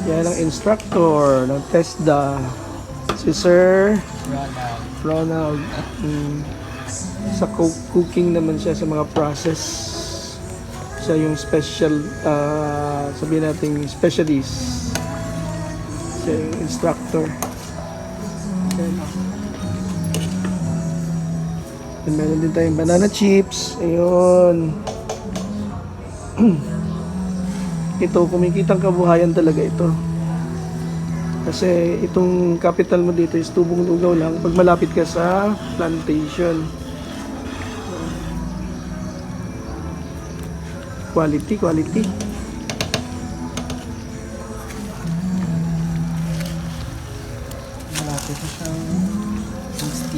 Yan ang instructor ng TESDA. Si Sir Ronald. Sa cooking naman siya sa mga process. Siya yung special, sabihin natin specialist. Siya yung instructor. Yan. And meron din tayong banana chips. Ayun. Ito, kumikitang kabuhayan talaga ito. Kasi itong capital mo dito is tubong lugaw lang pag malapit ka sa plantation. Quality. Malapit na siyang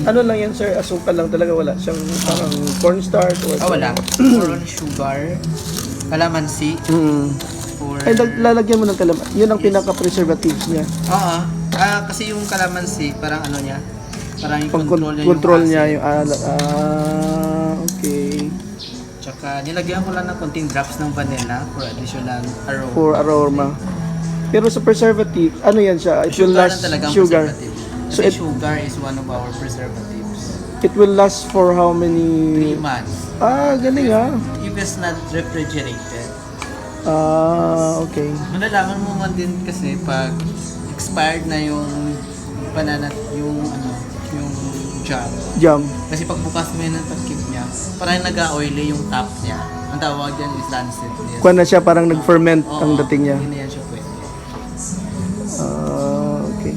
Ano lang yan, sir? Asukal lang talaga, wala siyang parang cornstarch or wala. Puro sugar, calamansi, or... Ay, lalagyan mo ng kalamansi. Yun ang pinaka-preservatives niya. Oo. Kasi yung calamansi, parang ano niya, parang yung Control niya acid. yung alat. Okay. Tsaka nilagyan ko lang ng konting drops ng vanilla for additional aroma. For aroma. Pero sa preservative, ano yan siya? It will Sugar last lang talagang sugar. preservative. So Kasi it, sugar is one of our preservatives. it will last for how many? 3 months. Galing If it's not refrigerated. Okay. Malalaman mo man din kasi pag expired na yung banana, yung jam. Jam. Kasi pag bukas mo yun ng takip niya, parang nag-oily yung top niya. Ang tawag yan is rancid. Yes. Kuha na siya, parang nag-ferment Oo, ang dating niya. Hindi na yan siya pwede. Okay.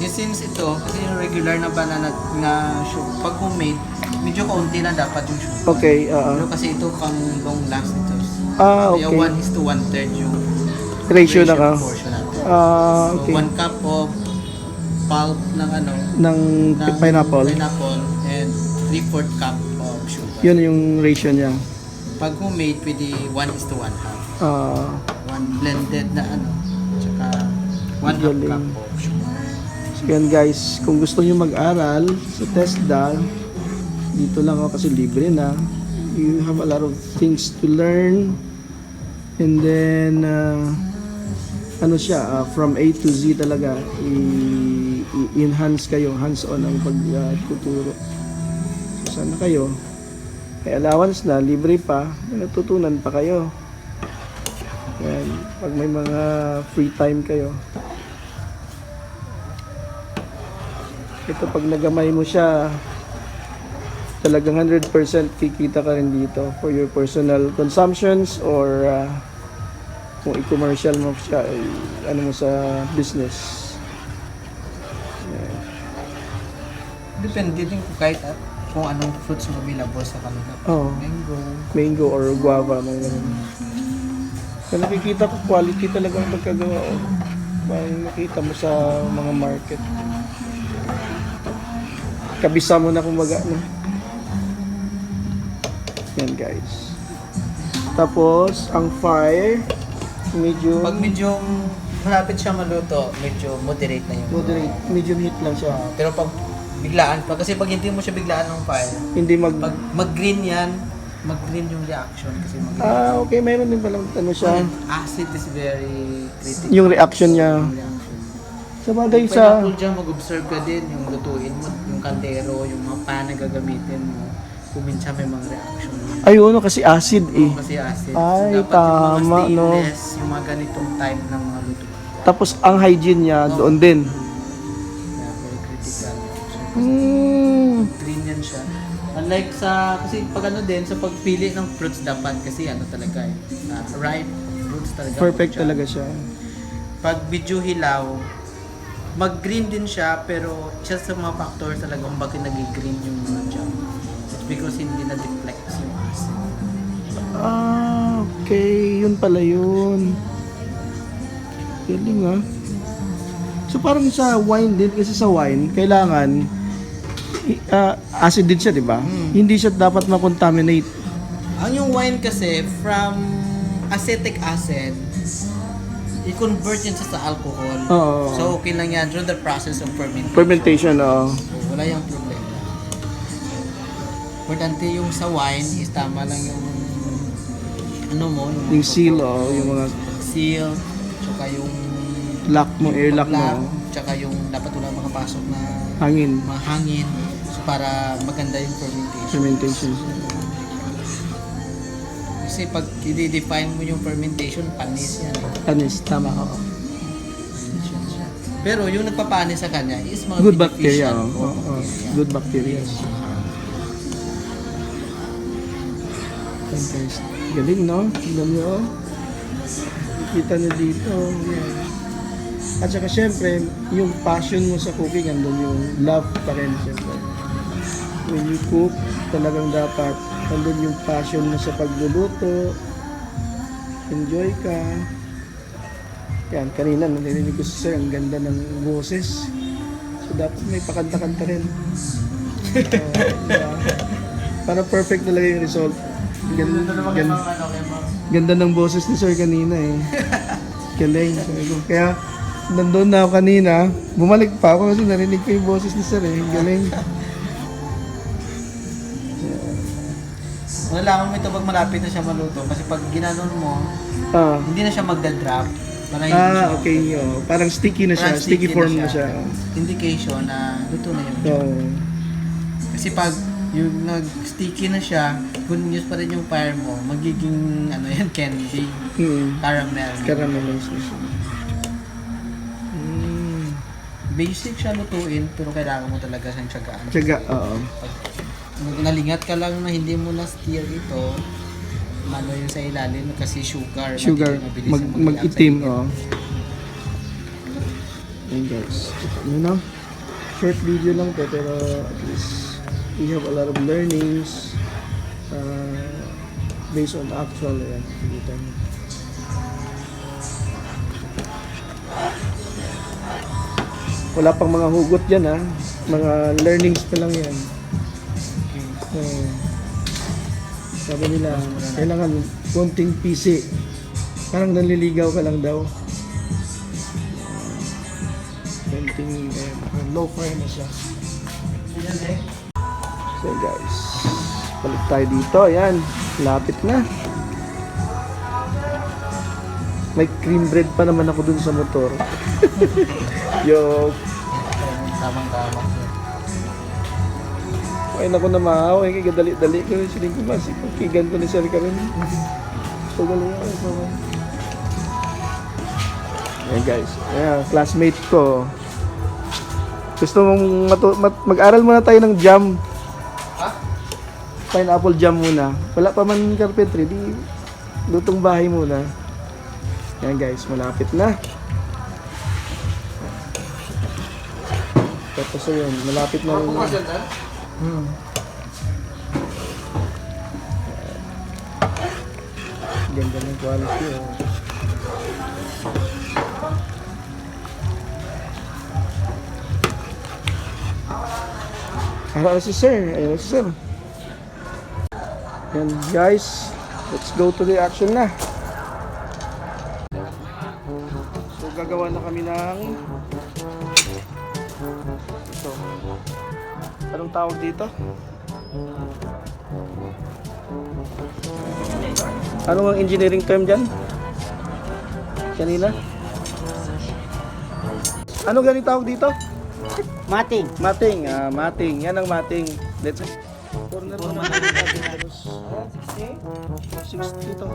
Since ito, kasi yung regular na banana na pag homemade, medyo kaunti na dapat yung sugar. Okay. Pero kasi ito pang long last ito. Okay. Kaya 1:1/3 yung Ratio na ka. portion natin. Okay. So 1 cup of pulp ng Ng pineapple. and 3/4 cup of sugar. Yun yung ratio niya. Pag homemade, pwede 1:1/2. One blended na tsaka 1 half Galing. cup of sugar. So yan guys, kung gusto niyo mag-aral sa TESDA, dito lang ako kasi libre na. You have a lot of things to learn. And then, ano siya, from A to Z talaga, i-enhance kayo, hands-on ang pagtuturo. So, sana kayo, may allowance na, libre pa, may natutunan pa kayo. Yan, pag may mga free time kayo. Ito, pag nagamay mo siya, talagang 100% kikita ka rin dito for your personal consumptions or kung i-commercial mo siya, ano mo sa business. Yan. Depende din kung kahit kung anong fruits mo available sa kanila. Oh, mango or guava, mga ganun. Kaya nakikita ko quality talaga ang pagkagawa. Parang nakita mo sa mga market. Kabisa mo na kumbaga, no? Yan guys. Tapos, ang fire, medyo Pag medyo malapit siya maluto, medyo moderate na yung moderate, medium heat lang siya. pero pag biglaan pa, kasi pag hindi mo siya biglaan ng fire, Hindi pag mag-green yan, mag-green yung reaction kasi mag-green. okay, mayroon din palang ano siya. And acid is very critical. Yung reaction niya. Yung reaction. Sa bagay Pwede sa po dyan mag-observe ka din yung lutuin mo, yung kaldero, yung mga pan na gagamitin mo. Kung minsan may mga reaction yan. ayun, kasi acid eh. Kasi acid. Ay, so, dapat tama, yung no? mga stainless, yung mga ganitong type ng mga lutuin. Tapos ang hygiene niya doon din. Kaya very critical. Green yan siya. Unlike sa, kasi pag din, sa pagpili ng fruits dapat, kasi talaga ripe fruits talaga. Perfect siya. talaga siya. Pag medyo hilaw, mag-green din siya, pero isa sa mga factors talaga kung bakit nag-green yung mga jam. It's because hindi na-deflect yung acid. Okay. Yun pala yun. Galing ah. So parang sa wine din, kasi sa wine, kailangan acid din siya, di ba? Hindi siya dapat ma-contaminate. Ang yung wine kasi, from acetic acid, i-convert yun siya sa alcohol. Oo. So, okay lang yan during the process of fermentation. Fermentation, Wala yung problema. Importante yung sa wine is tama lang yung yung seal, yung mga seal, tsaka yung lock mo, airlock Lock, mo. tsaka yung dapat wala makapasok na Hangin. mga hangin. So, para maganda yung fermentation. Fermentation. Kasi pag i-define mo yung fermentation, panis yan. Panis, tama ako. Pero yung nagpapanis sa kanya is mga Good bacteria. beneficial Oh. bacteria. Good bacteria. Fantastic. Galing, no? Tignan nyo, oh. Kita nyo dito. Yan. At saka syempre, yung passion mo sa cooking, andun yung love pa rin, syempre. When you cook, talagang dapat, andun yung passion mo sa pagluluto. Enjoy ka. Yan, kanina narinig ko sa sir, ang ganda ng boses. So dapat may pakanta-kanta rin. Diba? Para perfect talaga yung result. Ganda ng boses ni sir kanina eh. Galing. Sabi ko. Kaya nandun na ako kanina, bumalik pa ako kasi narinig ko yung boses ni sir eh. Galing. Malalaman mo ito pag malapit na siya maluto. Kasi pag ginanon mo, Ah, hindi na siya magda-drop. Para hindi siya okay. Oh. Parang sticky na siya. Parang Sticky form na siya. Indication na luto na yun. So, Kasi pag yung nag-sticky na siya, kung use pa rin yung fire mo, magiging ano yan, candy, caramel. Caramelize na siya. Mm. Basic siya lutuin, pero kailangan mo talaga siyang tiyagaan. Tiyaga, oo. Pag nalingat ka lang na hindi mo na-steer ito, ano yung sa ilalim kasi sugar. Sugar, mabilis ang mag-itim, oh. Ayan guys, you know, short video lang to, pero at least we have a lot of learnings based on actual, ayan, kita nyo. Wala pang mga hugot yan ha, mga learnings pa lang yan. So, sabi nila, kailangan konting PC. Parang naliligaw ka lang daw. Konting low fire na siya. So guys, balik tayo dito. Ayan, lapit na. May cream bread pa naman ako dun sa motor. Yo, Tamang-tamang. ay naku na maaw, ay kagadali-dali ko rin siling kumasi. Kigan ko ni Sir Karin. So galing ako sa mga. Ayan guys, ayan, classmate ko. Gusto mong mag-aral muna tayo ng jam. Ha? Pineapple jam muna. Wala pa man carpentry, di lutong bahay muna. Ayan guys, malapit na. Tapos ayun, malapit na rin. Ganda ng quality. Oh. Para si sir. Ayun si sir. Yan guys. Let's go to the action na. So gagawa na kami ng ito. Anong tawag dito? Ano ang engineering term dyan? Kanina? Ano galing tawag dito? Mating. Mating. Mating. Yan ang mating. Let's corner mo na. 60 to.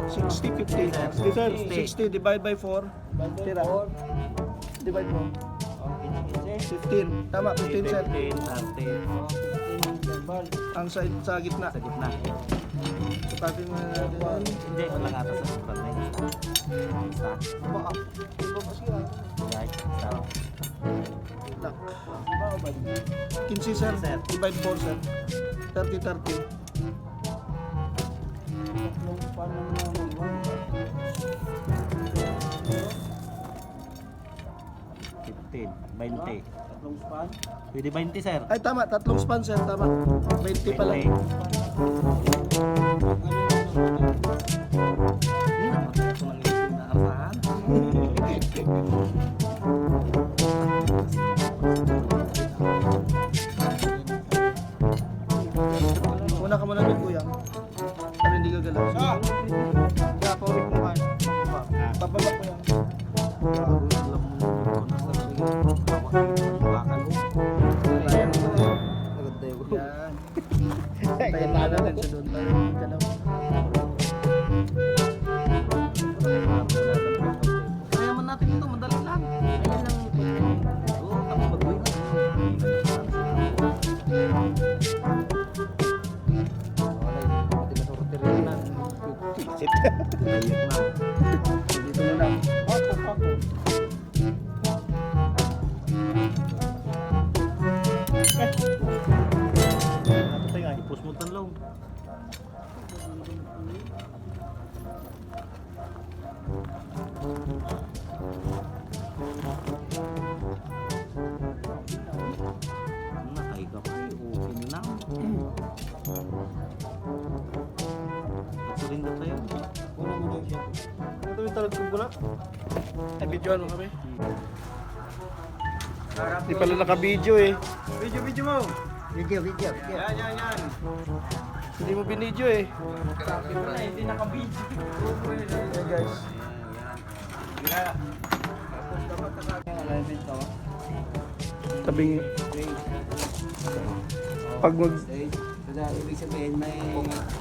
60, 50. Dito, 60 divide by 4. Tira. Divide mo. 15. Tama, 15 cent. Ang sa gitna. Sa gitna. Sukatin mo na natin. Hindi, walang ata sa sukat na yun. Isa. Baka. Iba pa siya. Right. Isa. Lock. 15 sir. Divide 4 sir. 30. 15. 20. Pwede 20, sir. Ay tama, tatlong span sir, tama. 20 pala. 20. Hindi naman ito ng isip na arahan. Muna ka muna doon kuya. Para hindi ka galaw. Kaya paulit mo ka. Papabak mo yan. Sakit. Layot na. Dito muna. Pako. Ano tayo nga? Ipus mo tanlong. Nakay ka pa. Okay na. Pagsurin na tayo. Una mo daw siya. Ito yung talag kong gula. Ay, videoan mo kami. Hindi pala naka-video eh. Video mo. Video. Yan. Hindi mo binidyo eh. Hindi naka-video. Hey guys. Tabing pag mag Ibig sabihin may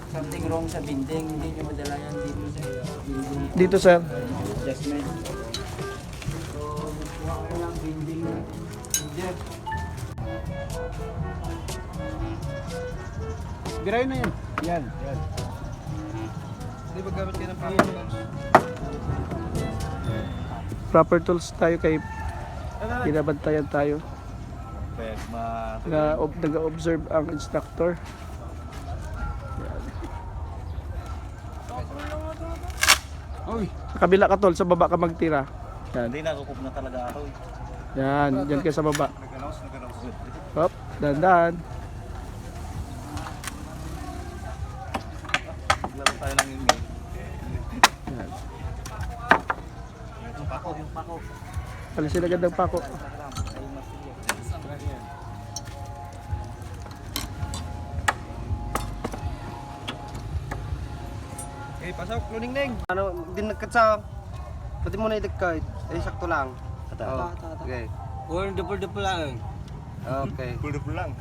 something wrong sa binding, hindi nyo madala yan dito sa binding dito sir. adjustment. So, magkuha kayo ng binding jeff. Giray na yan. Yan. Hindi ba gamit kayo ng proper tools? Proper tools tayo kay binabantayan tayo. Nag-observe ang instructor. Uy! Sa kabila ka tol, sa baba ka magtira. Yan. Hindi nakukup na talaga ako. Yan, dyan ka sa baba. Hop, dandan. Laro tayo ng email. Yan. Yung pako. Pala sila gandang pako. Okay, pasok, luning ning. Ano, din nagkatsa. Pwede mo na idagkay. Sakto lang. Ata. Okay. Dupol lang. Okay. Puldo lang.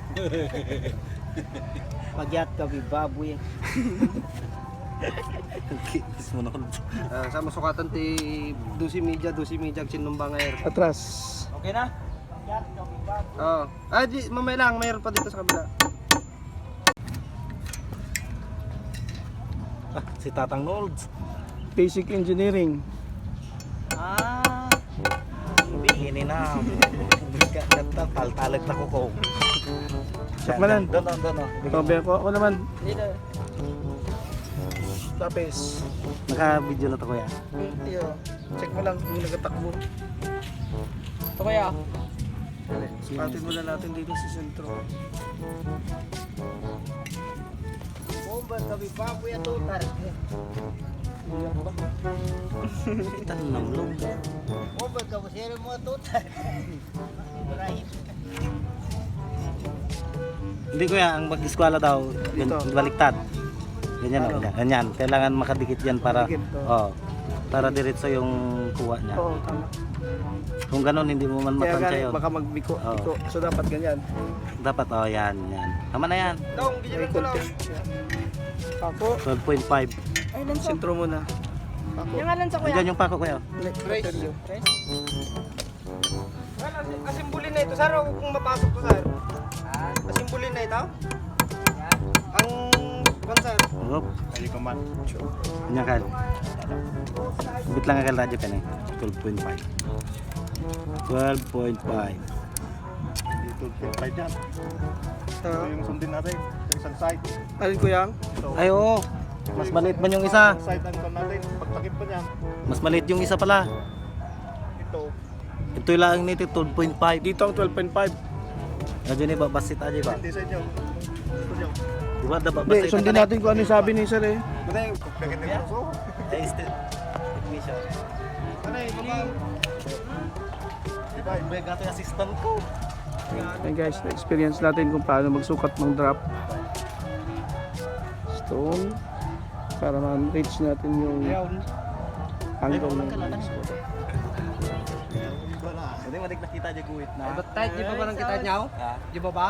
Pagyat ka, baboy. Kiss mo na ko. Sa masukatan ti 12 media sinumbang air. Atras. Okay na? Oh. Di mamaya lang, mayroon pa dito sa kabila. Si Tatang Nolds. Basic engineering. Bihini na. Ganda, paltalag na ko ko. Sakmanan. Doon. Tobe ako naman. Tapos. Naka-video na to kuya. Check mo lang kung nagatakbo. Ito kaya? Sukatin muna natin dito sa sentro. Bomba kami baboy at utar. Kita ng loob. Bomba kami sira mo at utar. Ibrahim. Hindi kuya, ang mag-eskwela daw, Dito. baliktad. Ganyan Ano? ganyan. Kailangan makadikit yan para, Dikit, para diretso yung kuha niya. Oo, tama. Kung ganun, hindi mo man Kaya matansya ganit, yun. baka magbiko. Oo. Biko. So dapat ganyan. Dapat, yan. Tama na yan. Dong, May ganyan ko lang. konti. Ako, 12.5. Ay, lansa. sentro muna. Ako. Yung lansa ko Nandiyan yung pako kuya. Trace. Stereo. Asimbulin na ito, sir. Huwag kong mapasok to, sir. Asimbulin na ito? Ang sir. Hop. Ganyan kal. Bit lang akal radyo pa na 12.5. 12.5. Dito, 5 yan. Ito yung sundin natin. Yung isang side. Alin ko yang? Ay oo. Mas maliit man yung isa. Isang side ang kon natin. Pagtakip pa niyan. Mas maliit yung isa pala. Ito. Ito lang nito 12.5. Dito ang 12.5. Radyo ni babasit aja ba? Hindi sa inyo. Gusto nyo. Diba da Hindi, babasit. sundin natin kung ano yung sabi ni sir eh. Badeng. Bakit yung puso? Technician. Ano eh, baba. Diba, iba yung gato yung assistant ko. Ayan guys, na-experience natin kung paano magsukat ng drop stone para ma-reach natin yung angle ng Hindi mo nakita dyan guwit na. Ba't tayo, di ba parang kita niyaw? Ha? Di ba ba?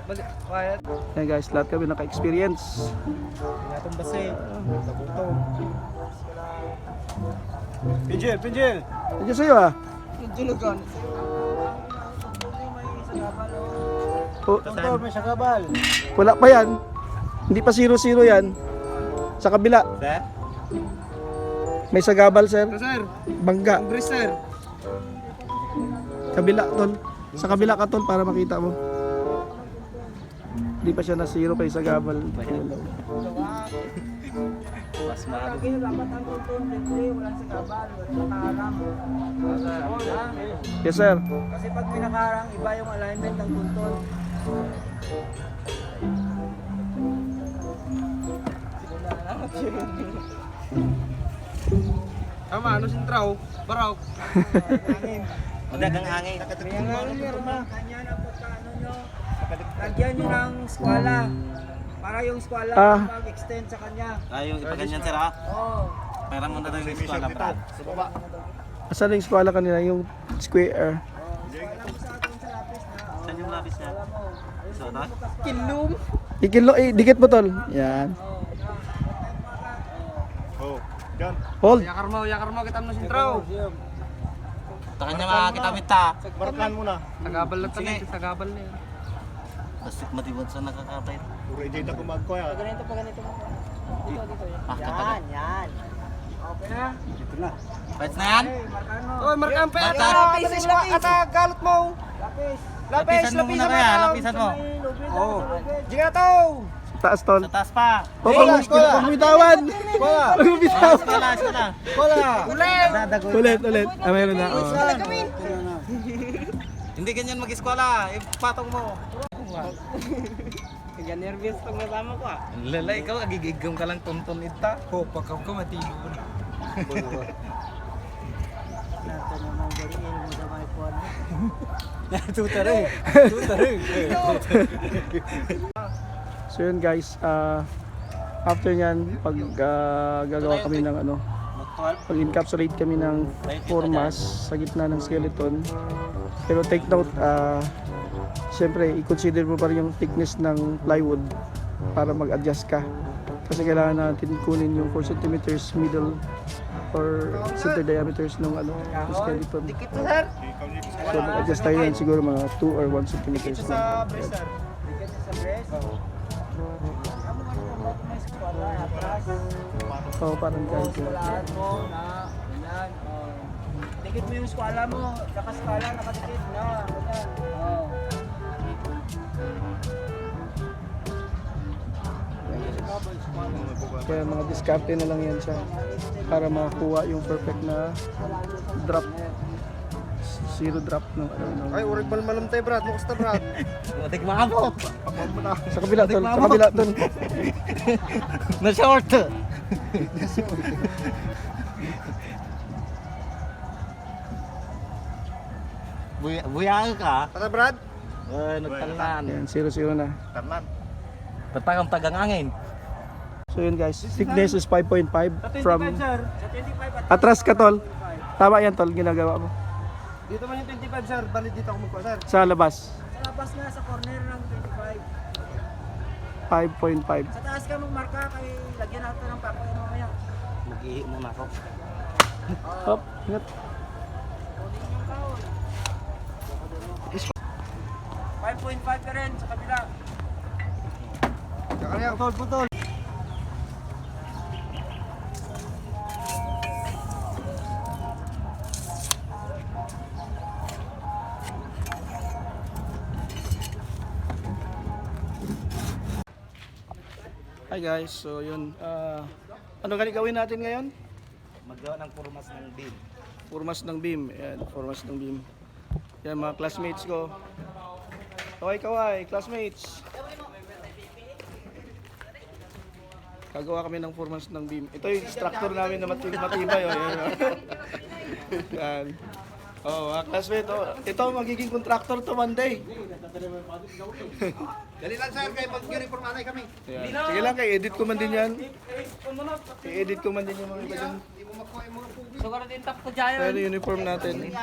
Balik, quiet. Ayan guys, lahat kami naka-experience. Itong basi. Tabutong. Pinjil! Nandiyan sa'yo ah. Julugan. Oh, May sagabal. wala pa yan. Hindi pa 0-0 yan. Sa kabila. Sir? May sagabal, sir. Sir, Bangga. Chris sir. Kabila, tol. Sa kabila ka, tol, para makita mo. Hindi pa siya na zero kay sagabal. Mas mahal. Dapat ang tuntun, hindi, walang sagabal, walang nakaharang. Yes, sir. Kasi pag pinakaharang, iba yung alignment ng tuntun. Tama, ano sintraw? Baraw. Madagang hangin. Kanya na pagkaano nyo, lagyan nyo ng skwala. Para yung skwala mag-extend sa kanya. Yung ipaganyan sir ha? Oo. Pera mo na daw yung eskwala Brad. Sa baba. Asan yung eskwela kanina? Yung square. Alam mo sa atin sa lapis na, Saan yung labis niya? So, ito? Kilum. Ikilo, dikit mo, tol. Yan. Oh, dyan. Hold. Yakar mo, kita mo na sintraw. Ito kanya makakita ta. Markan mo na. Sagabal na tanay, sagabal na yan. Basta matibad sa nakakapay. Puro edit ako magkuya. ganito pa ganito mo. Ah, katagal. Yan. Okay na? Bites na yan? Hey, markaan mo. Oy, markaan pa yan. Lapis, Lapis, ata galot mo. Lapis. Lapisan mo muna kaya, lapisan mo. May lubid Oo. sa lubid. Jiga to. Taas, tol. Sa taas pa. Huwag bitawan. Wala. Huwag bitawan. Eskwala. Wala. Ulit. Ulit. Ah, meron na. Oh. Hindi ganyan mag-eskwala. Ipatong mo. Kaya nervous tong nasama ko ah. Lala, ikaw agigigam ka lang tuntun ita. Oh, pagkaw ka matilo na. Nato naman ganyan mo sa may phone. So yun guys, after nyan, pag gagawa kami ng ano, pag-encapsulate kami ng formas sa gitna ng skeleton. Pero take note, siyempre, i-consider mo pa rin yung thickness ng plywood para mag-adjust ka. Kasi kailangan natin kunin yung 4 cm middle or center diameters ng ano, ng skeleton. Dikit to sir. So mag-adjust tayo yan siguro mga 2 or 1 cm Dikit lang. sa breast sir. Dikit sa breast. Amo ka naman may skwala atras. Oo, parang kahit yun. Skwalahan mo na ganyan. Oh. Dikit mo yung skwala mo. Nakaskala, nakadikit na. Ganyan. Oh. Kaya mga diskarte na lang yan siya para makakuha yung perfect na drop. Zero drop ng ano. Ay, urig malmalam tayo Brad. Mukas ta Brad. Matik maabot. Sa kabila tol, sa kabila tol. Na short. Buyaan ka. Tata Brad. Nagtalan. Yan, 0-0 na. Tarnan. Tatagam tagang angin. So yun guys, thickness is 5.5 from sir. Sa 25 at atras ka tol. Tama yan tol, ginagawa mo. Dito man yung 25 sir. Balik dito ako magkuha sir. Sa labas, sa labas nga sa corner ng 25. 5.5. Sa taas ka magmarka kay lagyan natin ng papoy mamaya. Mag-ihi muna ako. Hop, ingat. Kunin yung kahoy. 5.5 ka rin sa kabila. Saka niya. Putol. Hi guys, so yun. Ano ganit gawin natin ngayon? Magawa ng formas ng beam. Formas ng beam. Ayan, formas ng beam. Yan mga classmates ko. Kaway, classmates. Gagawa kami ng formas ng beam. Ito yung structure namin na matibay. Oh, yan, oh. Yan. Oh, mga classmates. Oh. Ito magiging contractor to one day. Dali lang sir. Kaya pag-uniform anay kami. Yan. Sige lang, i-edit ko man din yan. I-edit ko man din yung mga iba dyan. Siguro din tap ko dyan. Pero yung uniform natin.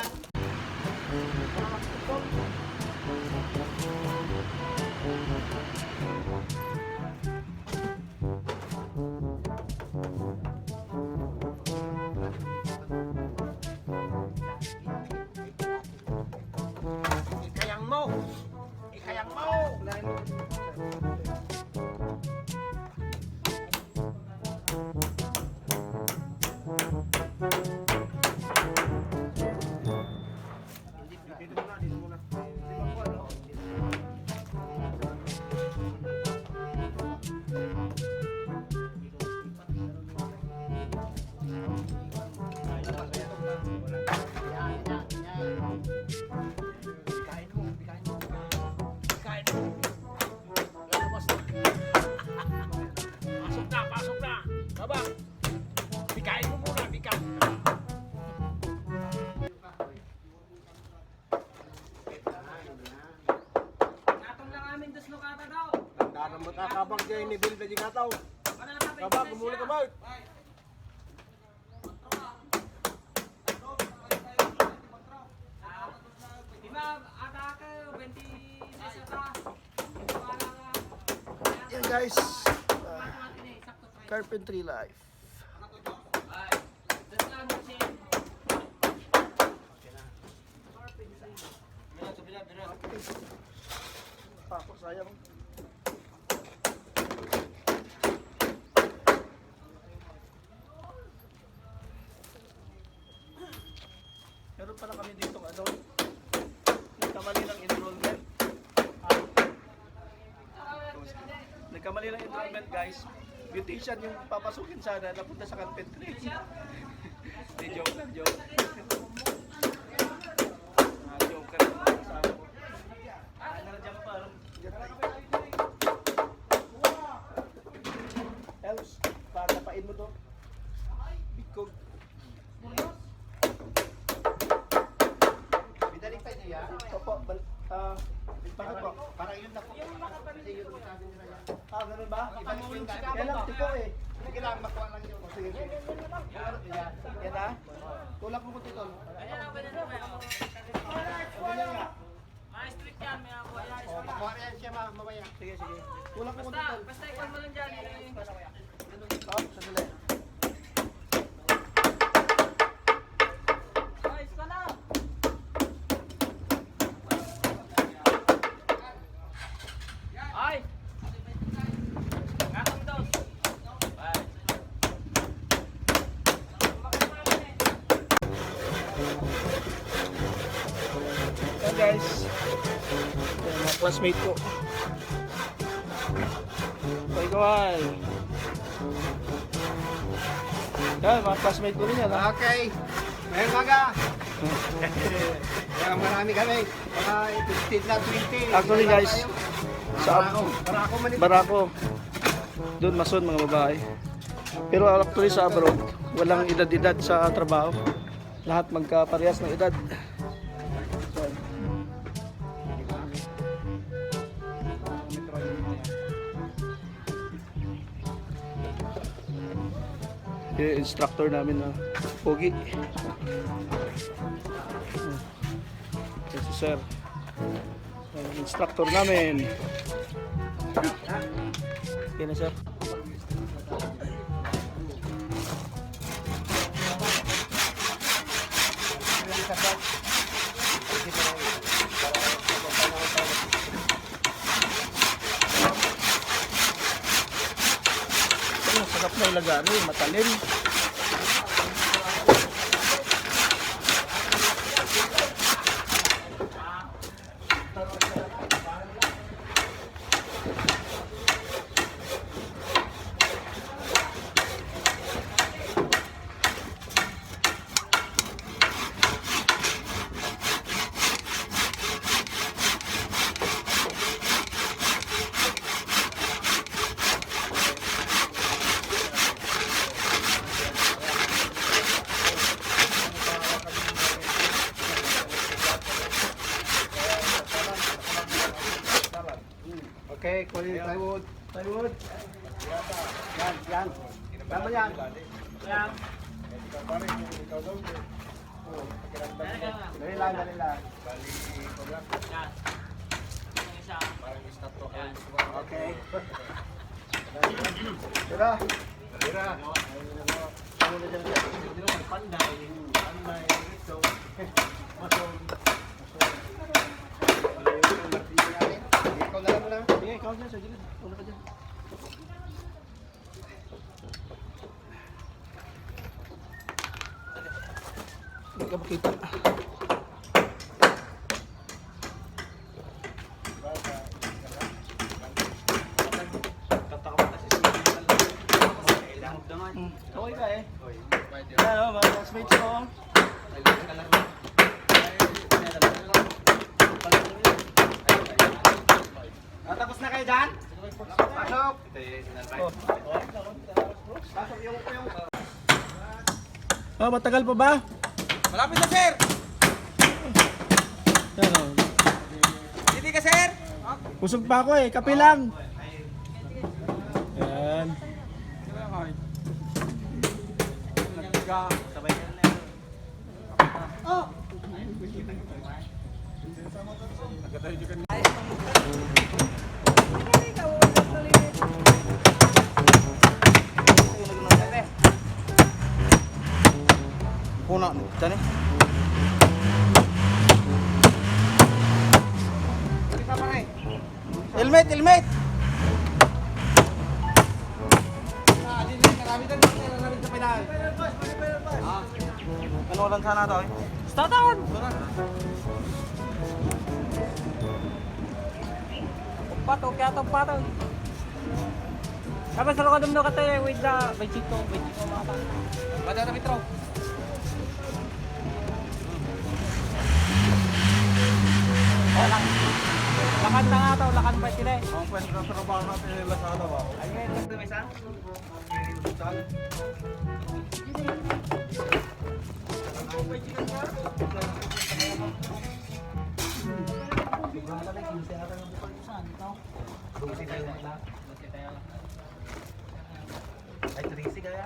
Ikayang mo. Ikayang mo. di kataw. Kabag, gumuli ka ba? Yan guys, carpentry life. Ako sayang. Meron pala kami dito ano, nagkamali ng enrollment. Nagkamali ng enrollment guys. Beautician yung papasukin sana, napunta sa carpentry. Di joke lang, joke. Joke lang ang kasama ko. Nandiyan pa, diyan tayo. Helps, para napain mo to. Bigkog. Bidaliktad niya yan. Opo, bakit po? Para yun na po. Kasi yun ang sabi nila yan. Ganun ba? Ibalik yung Yan lang, tiko eh. Sige lang, makuha lang yun. Sige, sige. Yan ha? Tulak mo ko tito. Ma-strict yan, may ako. O, makuha na yan siya mamaya. Sige, sige. Tulak mo ko tito. Basta ikaw mo lang dyan. Oh, sandali. Ayos ka na. Ay! Ngatong dos. Ay. Yan guys. Yan mga classmate ko. Okay, kawal. Yan, mga classmate ko rin yan ha. Okay. Ngayong maga. Kaya marami kami. Mga 15 na 20. Actually guys, sa Barako man ito. Barako, doon mason mga babae. Pero actually sa abroad, walang edad-edad sa trabaho. Lahat magkaparehas ng edad. So, yung instructor namin na pogi. Yes, sir. Yung instructor namin. Okay na sir. Ang sarap na ilagay, matalim. Okay, kunin plywood. Plywood. Yan, yan. Tama yan. Dali lang, dali lang. Okay. Tira. Tira. Panday. Panday. Ito. Masong. Ikaw na lang muna. Sige, ikaw dyan sa gilid. Una ka dyan. Hindi ka makita. Okay ka eh. Yan o, mga classmates ko. Tapos na kayo dyan? Pasok! Pasok yung Matagal pa ba? Malapit na, sir! Yan o. Hindi ka, sir! Busog pa ako eh, kape lang. Yan. Puno, dyan eh. Helmet, helmet! Ano lang sana to eh? Startan! Pato, kaya itong pato. Kapag sa lokadom na katay, wait na. May chito mga pato. Bada na Petro. Oh, lakan na nga to, lakan pa sila eh. Ang pwede na trabaho natin nila sa ano ba? Ayun, ito may isa. Ay, 3 kaya?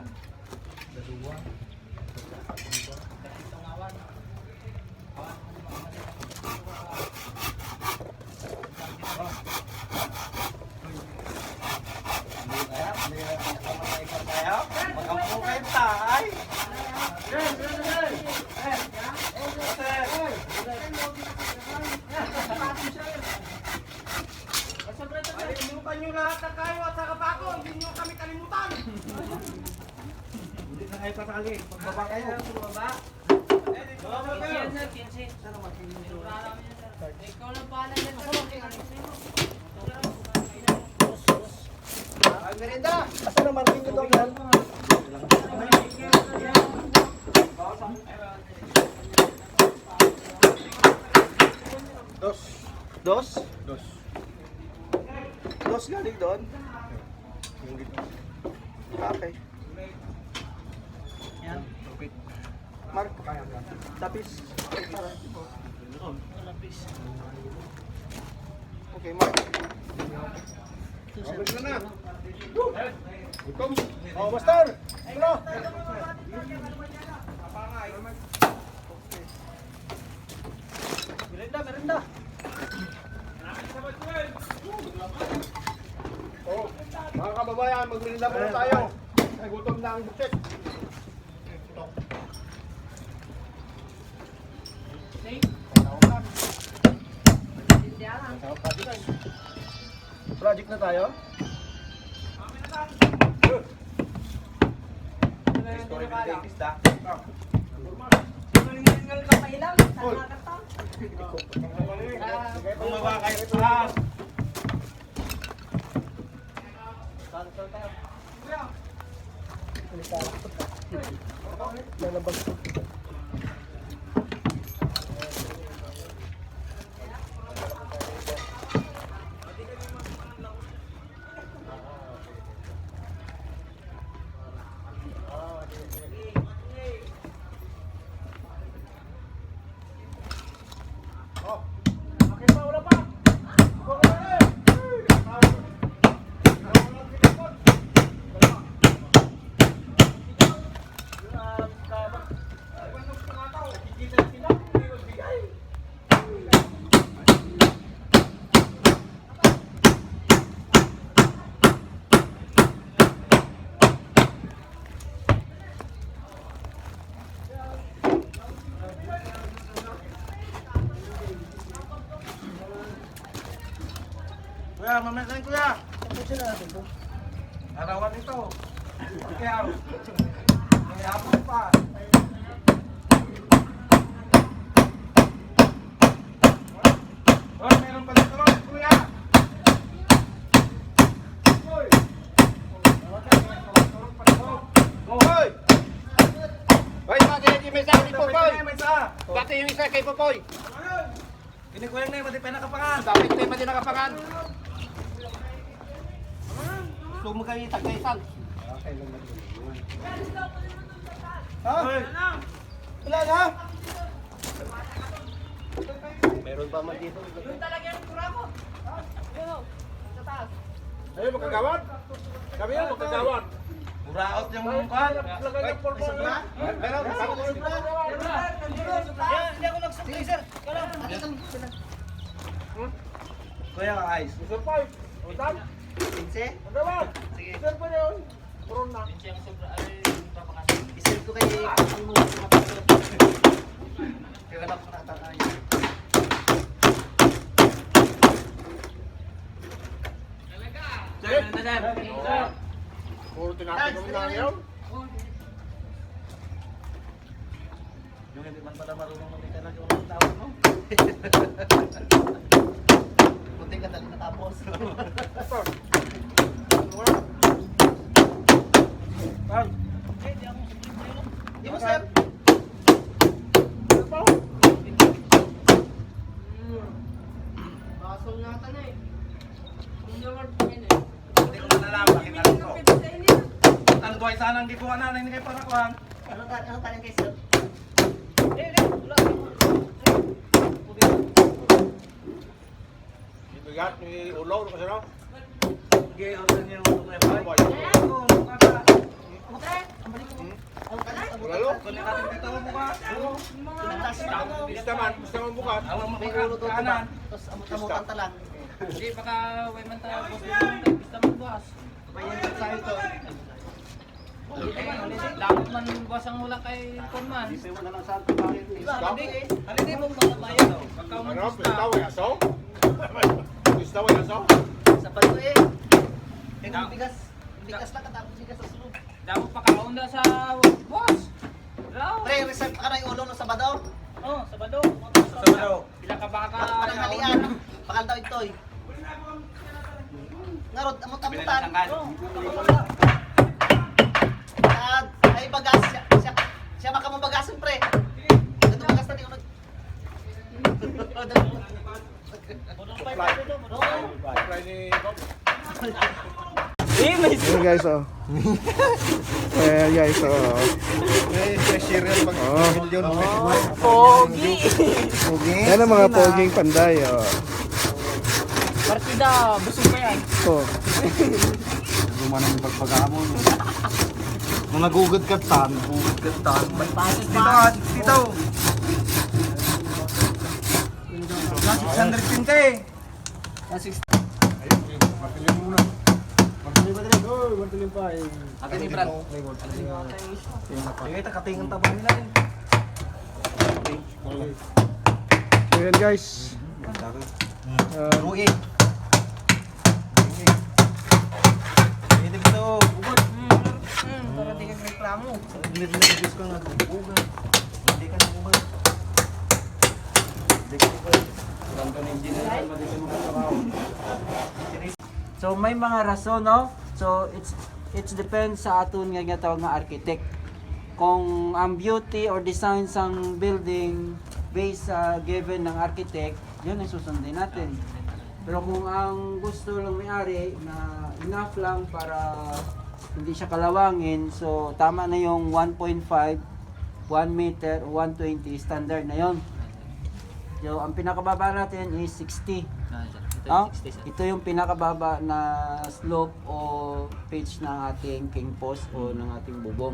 Kalimutan nyo lahat na kayo at saka pa ako, hindi nyo kami kalimutan. Hindi na kayo kasali. Pagbaba kayo. Ang merenda! Asa na Martin ko daw yan? Dos. Dos? Dos. Dos galing doon? Yung dito. Okay. Yan. Mark, tapis. Okay, Mark. Balik na na. Gutom. Oh, master! Ano? Merenda, merenda. Oh, mga kababayan, magmelinda muna tayo. Ay, gutom na ang buksit. Project na tayo? Story with Davis da. Bumaba kayo sa Lalabas ko. Kuya, mamaya na kuya. Tapusin na natin to. Arawan ito. Kaya, may hapon pa. Oh, meron pa dito ron, kuya. Hoy! Hoy! Hoy, pati yung isa kay Popoy. May isa. Pati yung isa kay Popoy. Kinikuyang na yung mati pa nakapangan. Dapat tayo pati nakapangan. Gusto mo kayo tagkaisan. Ha? Wala na? Meron pa man dito. Yun talaga yung kura ko. Yun o, sa taas. Ayun, magkagawad. Kami yun, magkagawad. Buraot yung mga kuhan. Pero, Hindi ako nag-supply, sir. Kuya ka ice. puro tinapos kami na ngayon. Yung hindi man pala marunong mamita na yung mga tao mo. Buti ka dali natapos. Di mo sir. Basol nga ata na eh. Hindi ko manalaman, bakit alam ko. Ang doy sanang gibuan na hindi kayo para kuhan. Ano tayo kay sir? Ibigat ni Ulo, ano kasi no? Gaya ko niyo yung Wala lo. Kunin natin dito ang mukha. Bista man bukas. Awang makakanan. Tapos amot-amutan ta lang. Hindi, baka way man tayo gusto mo bukas. Mayan sa ito. Dapat man bukas ang hula kay Kunman. Di mo na lang sa bakit. Hindi mo makabayan. Pagka mo Ano? gusto. Pista wa yaso? Pista wa yaso? Sa bato eh. Yung bigas. Bigas lang katapos bigas sa sulod. Dapat pakaunda sa boss. Raw. Pre, reserve ka na yung ulo no Sabado. Oh, Sabado. Sabado. Pila ka baka. Pananghalian. Bakal daw itoy. Ngarod, amot-amutan. Ay bagas siya makamong bagasan pre. Ito bagas na di unod. Try ni Bob. Ayan guys, oh. Ayan guys, oh. May cereal pag Oh. milyon. Yan ang mga poging panday, oh. Partida, busog pa yan. Oh. Gumanan yung pagpaghamon. Nung nagugod ka tan, May pases Dito, pa. dito. Nasa 610 ka eh. Akin ni Brad. Sige, takatingin taba nila eh. So yan guys. Ruig. Hindi dito. Ugod. Para di ka reklamo. Hindi nilagis ko na ugod. Hindi ka ugod. Hindi ka ugod. So may mga rason, no? So it's depends sa aton nga tawag nga architect. Kung ang beauty or design sang building based sa given ng architect, yun ang susundin natin. Pero kung ang gusto lang may-ari na enough lang para hindi siya kalawangin, so tama na yung 1.5, 1 meter, 120 standard na yon. So ang pinakababa natin is 60. Ito yung pinakababa na slope o pitch ng ating king post o ng ating bubong.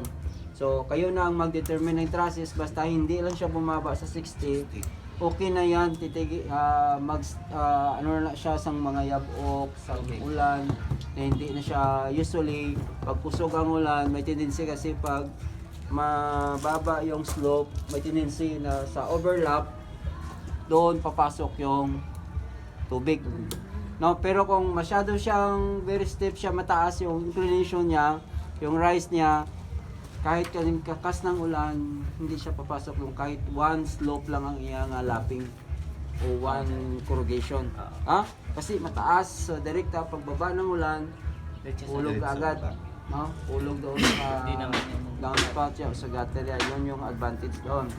So kayo na ang mag-determine ng trusses, basta hindi lang siya bumaba sa 60. Okay na yan, ano na siya sang mga yabok, sa ulan, na hindi na siya usually pag kusog ang ulan, may tendency kasi pag mababa yung slope, may tendency na sa overlap doon papasok yung tubig. No, pero kung masyado siyang very steep siya, mataas yung inclination niya, yung rise niya, kahit kaling kakas ng ulan, hindi siya papasok yung kahit one slope lang ang iyang lapping o one corrugation. Ha? Kasi mataas, so direkta pagbaba ng ulan, ulog ka agad. No? Ulog doon sa downspout siya o sa gutter yan. Yun yung advantage doon.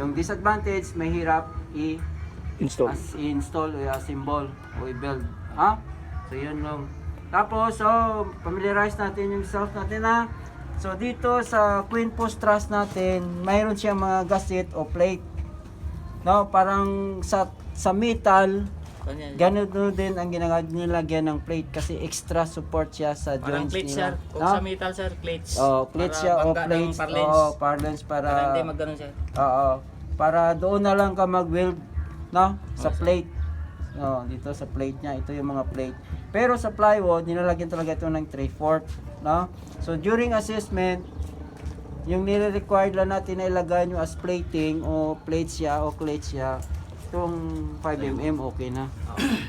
Yung disadvantage, mahirap i-install o i-assemble o i-build. Ha? So yun lang. Tapos, so, familiarize natin yung self natin ha. So dito sa Queen Post Truss natin, mayroon siyang mga gasket o plate. No, parang sa metal, Ganito din ang nilagyan ng plate kasi extra support siya sa Parang joints plates, nila. sir. Kung No? sa metal, sir, plates. Plates Para siya o bangga ng plates. parlance. Parlance Para hindi magganon, sir. Oo. Para doon na lang ka mag-weld, no? Sa plate. Dito sa plate niya, ito yung mga plate. Pero sa plywood, nilalagyan talaga ito ng 3/4, no? So during assessment, yung nire-required lang natin na ilagay nyo as plating o plates siya o plates siya, itong 5mm okay na.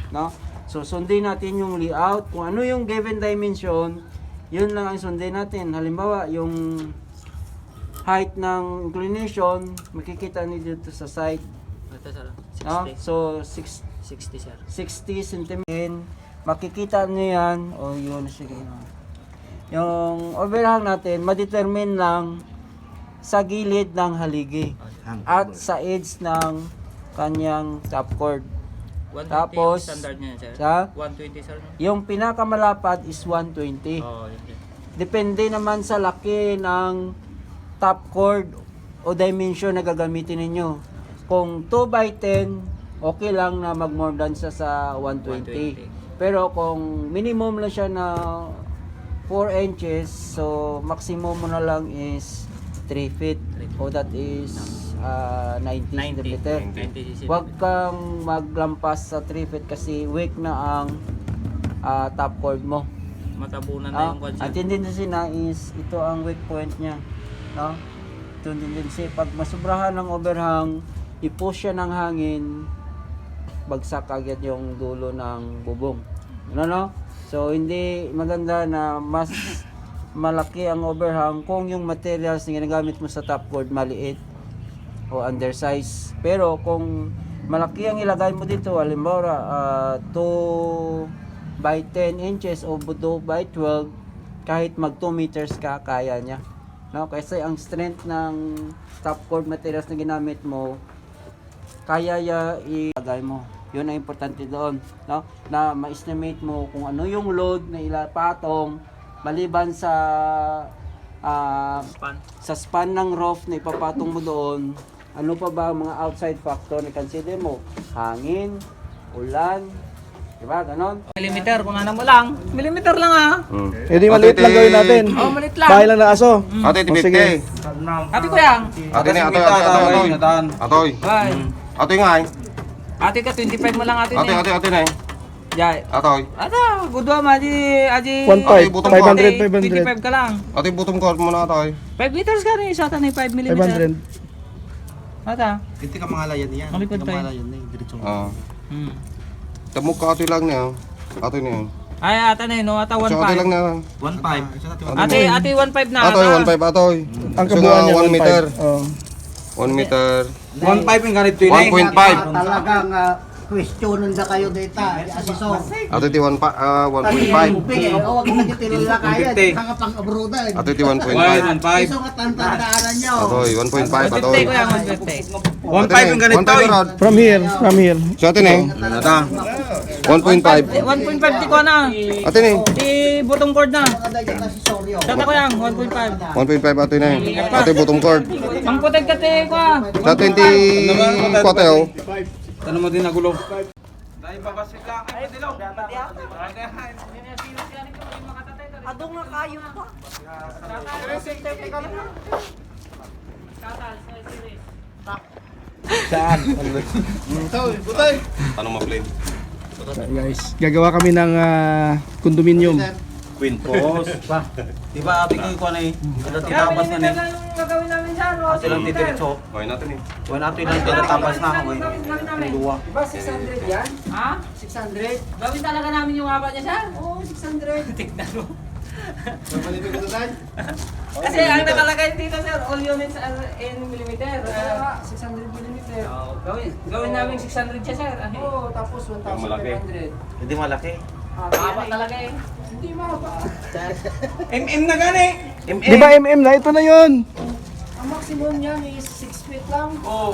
No? So sundin natin yung layout, kung ano yung given dimension, yun lang ang sundin natin. Halimbawa, yung height ng inclination, makikita niyo dito sa side. Ito, sir. No? 60. So 60, sir. 60 cm. Makikita niyo yan. O yun, sige. Yung overhang natin, ma-determine lang sa gilid ng haligi at sa edge ng kanyang top chord. 120 Tapos, yung standard niya, sir. sa- 120, sir. No? Yung pinakamalapad is 120. Oh, yun, sir. Depende naman sa laki ng top chord o dimension na gagamitin ninyo. Kung 2x10, okay lang na mag more than sa 120. 120. Pero kung minimum lang siya na 4 inches, so maximum mo na lang is 3 feet. O that is 90 cm. 90 cc. Huwag kang maglampas sa 3 feet kasi weak na ang top chord mo. Matabunan na yung kwan, Ang sir. tendency na is ito ang weak point niya. No? Ito ang tendency. Pag masubrahan ng overhang, i-push siya ng hangin, bagsak agad yung dulo ng bubong. No? So, hindi maganda na mas malaki ang overhang kung yung materials na ginagamit mo sa top chord maliit o undersize. Pero kung malaki ang ilagay mo dito, halimbawa 2 by 10 inches o 2 by 12, kahit mag 2 meters ka, kaya niya. No? Kasi ang strength ng top chord materials na ginamit mo, kaya ilagay mo. Yun ang importante doon, no? Na ma-estimate mo kung ano yung load na ilapatong maliban sa Span. sa span ng roof na ipapatong mo doon. Ano pa ba ang mga outside factor na consider mo? Hangin, ulan, diba? Ganon. Millimeter, kung ano mo lang. Millimeter lang, ah. Eh di maliit lang gawin natin. Oh, malit lang. Bahay lang na aso. Ate, O, sige. Ate ko yan. Ate ni, atoy. Bye. Atoy nga eh. Ate ka, 25 mo lang, ate. Ate na eh. Jai. Atoy. Ata, gudwa ma, aji. 1.5, butong 500, 25 ka lang. Ate, butong cord mo na atoy. 5 meters ka rin, isa ata na 5 mm. 500. Ata. Hindi ka mangalayan niyan. Malipad tayo. Diretso. Oo. Hmm. Tamok ka atoy lang niya. Atoy na yun. Ay, ata na yun, no? Ata So, atoy 1.5. lang na. 1.5. Ate 1.5 na. Atoy, 1.5 atoy. Ang kabuuan niya 1 meter. 1.5. Oh. 1 meter. 1.5 yung ganito yun. 1.5. Talagang questionan na kayo dito, asisor. Atoy, 1.5. Huwag na kitilo na kaya, di ka pang abroda. Atoy, 1.5. Iso nga tandaanan nyo. Atoy, 1.5 atoy. 150 ko yan, 150. 1.5 yung ganito yun. From here. So, ate na eh. 1.5. 1.5 di ko na. Ate na eh. Di butong cord na. Kada yung asisoryo. Tata ko yan, 1.5. 1.5 atoy na eh. Ate, butong cord. Ang putek ka te ko ah. Sa 20 kote oh. Tanong mo din na gulong. Adong nga kayo pa. Tanong mo, plane. Guys, gagawa kami ng condominium. Quintos. Di ba ate ko ko na eh. Kada titapas na ni. Gagawin namin dyan. Ate lang diretso. Okay natin eh. Wala natin lang titapas na ako eh. namin. Duwa. Diba 600 yan? Ha? 600? Gawin talaga namin yung haba niya sir? Oo, 600. Tignan mo. Kasi ang nakalagay dito sir, all units are in millimeter. 600 millimeter. Gawin namin 600 siya sir. Oo, tapos 1,500. Hindi malaki. Haba talaga eh. Hindi mahaba. MM na gani. MM. Di ba MM na? Ito na yun. Ang maximum niyan is 6 feet lang. Oh.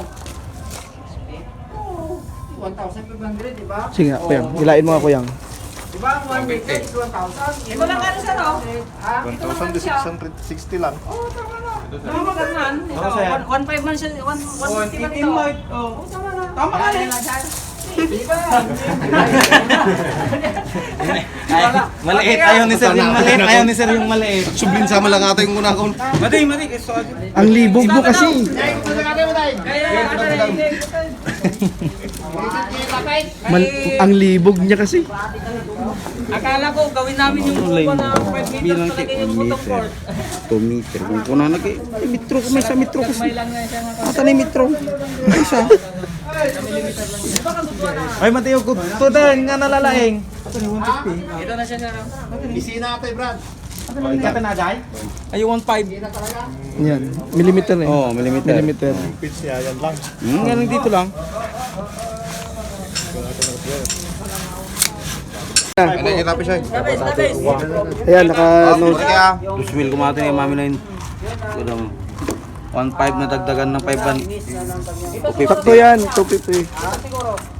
1,500, di ba? Sige nga, Kuyang. Ilain mo nga, Kuyang. Di ba? 1 meter is 1,000. Ito lang ano sir, oh. Ha? Ito lang ano siya. 1,660 lang. Oo, tama na. Tama ka man. Ito, Oo, sir. 1.5 man siya. 150 man ito. Oo, tama na. Tama ka Kaya eh. na dyan. Maliit, ayaw ni sir yung maliit, ayaw ni sir yung maliit. Sublin sama lang ata yung unang kaun. Ang libog mo kasi. Ang libog niya kasi. Akala ko gawin namin yung upo na 5 meters talaga yung bottom court. 2 meter. Kung kuna na kay metro ko may sa metro kasi. May lang na siya nga. Ata ni metro. May isa. Ay Mateo ko to din nga nalalaing. Ito na siya sir. Bisina ito, Brad. Ikata na dai? Ay 1.5. Yan. Millimeter eh. Oo, millimeter. Millimeter. Pitch niya, yan lang. Ganun dito lang. Ano yung lapis siya? Ayan, naka-note. Duswil kumate ni mami na yun. 1.5 na dagdagan ng 5 Sakto yan, 250.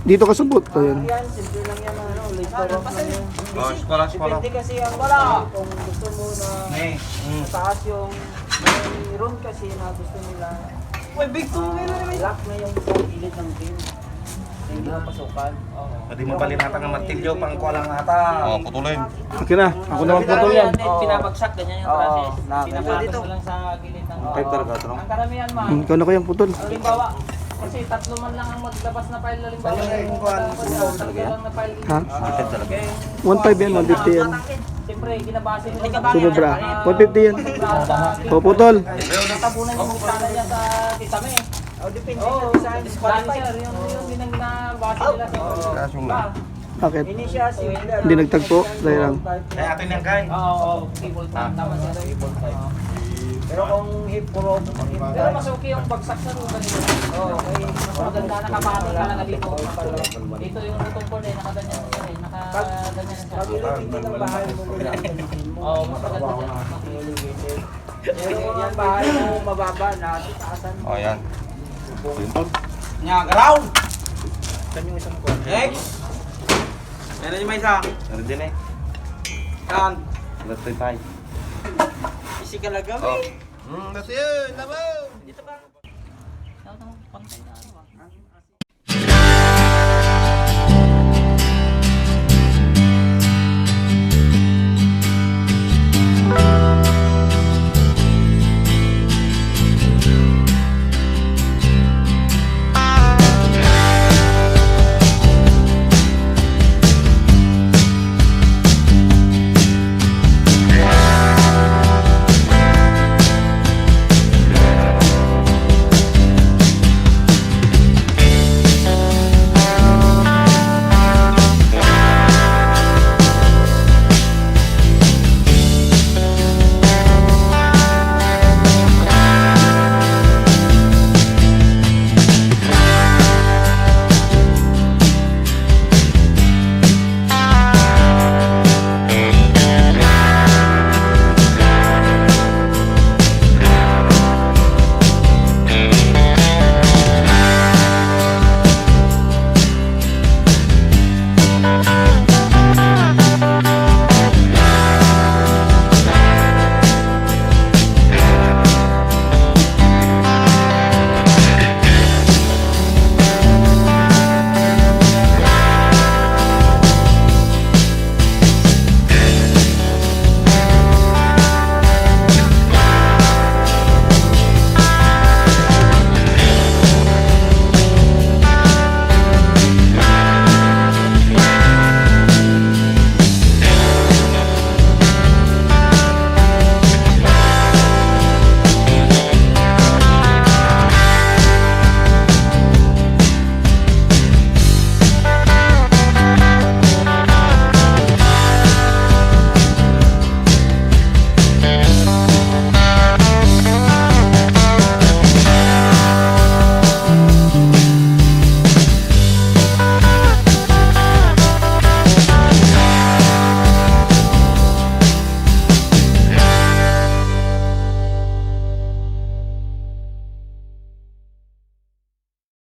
Dito ka subot to yan. Skola. Depende kasi ang wala. Kung gusto mo na taas yung may room kasi na gusto nila. Uy, big two ngayon naman. Lock na yung sa gilid ng pin. Hindi mo pasukan. Hindi mo balinatan ng martilyo pang kuwalang ata. Oo, putulin. Okay na, ako naman putol yan. Pinabagsak ganyan yung process. Pinapatas mo lang sa gilid ng 5 talaga ito. Ang karamihan man. Ikaw na ko yung putol. Halimbawa, kasi 3 man lang ang maglabas na file halimbawa. Na file. Ha? talaga. 1.5 yan, 150 yan. Siyempre, ginabase nila. Sumobra. 150 yan. O, putol. Natabunan yung bukana niya sa kitame. O depende Oo, sa dahil sir, yung ginabase nila sa Bakit? Ini siya similar. Hindi nagtagpo? Dahil lang. Kaya atin yung kain. Oo, cable time. Tama sir. Cable time. Pero kung hip pro, Pero mas okay yung bagsak sa ruta nila. Oo, mas maganda nakabati talaga dito. Dito yung butong ko eh, nakaganyan siya eh. Nakaganyan siya. pag elevated ng bahay mo Oo, mas maganda siya. elevated. Pero yung bahay mo mababa na taasan. Oh, yan. Nya, garaw! Saan yung isang kuwan? Next! Meron yung may isa. Meron din eh. Saan? Let's try tayo. Isi ka lang That's yun, naman! Dito ba? Pantay na ano ah.